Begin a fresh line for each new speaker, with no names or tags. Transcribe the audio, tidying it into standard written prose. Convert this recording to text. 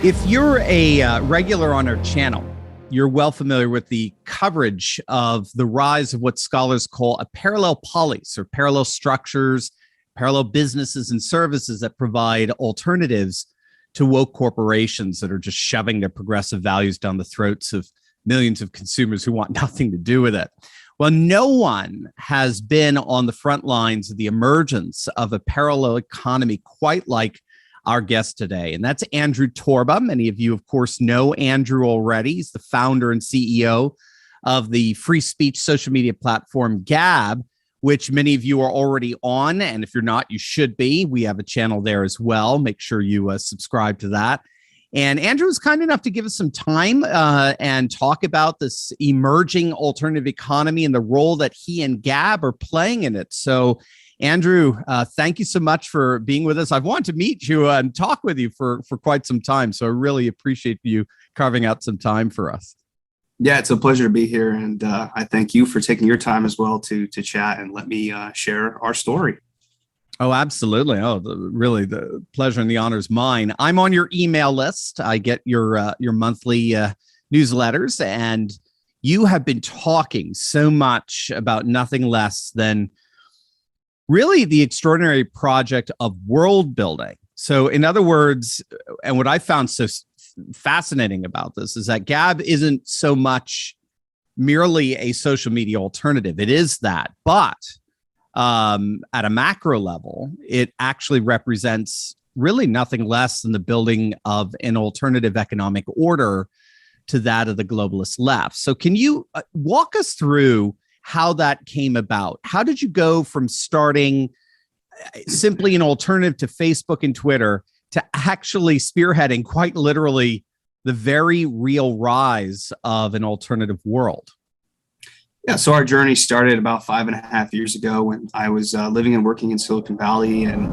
If you're a regular on our channel, you're well familiar with the coverage of the rise of what scholars call a parallel polis, or parallel structures, parallel businesses and services that provide alternatives to woke corporations that are just shoving their progressive values down the throats of millions of consumers who want nothing to do with it. Well, no one has been on the front lines of the emergence of a parallel economy quite like our guest today, and that's Andrew Torba. Many of you, of course, know Andrew already. He's the founder and CEO of the free speech social media platform Gab, which many of you are already on. And if you're not, you should be. We have a channel there as well. Make sure you subscribe to that. And Andrew was kind enough to give us some time and talk about this emerging alternative economy and the role that he and Gab are playing in it. So, Andrew, thank you so much for being with us. I've wanted to meet you and talk with you for quite some time, so I really appreciate you carving out some time for us.
Yeah, it's a pleasure to be here, and I thank you for taking your time as well to chat and let me share our story.
Oh, absolutely. Oh, really, the pleasure and the honor is mine. I'm on your email list. I get your monthly newsletters, and you have been talking so much about nothing less than really the extraordinary project of world building. So in other words, and what I found so fascinating about this is that Gab isn't so much merely a social media alternative. It is that, but at a macro level, it actually represents really nothing less than the building of an alternative economic order to that of the globalist left. So can you walk us through how that came about? How did you go from starting simply an alternative to Facebook and Twitter to actually spearheading quite literally the very real rise of an alternative world?
Yeah, so our journey started about 5.5 years ago when I was living and working in Silicon Valley, and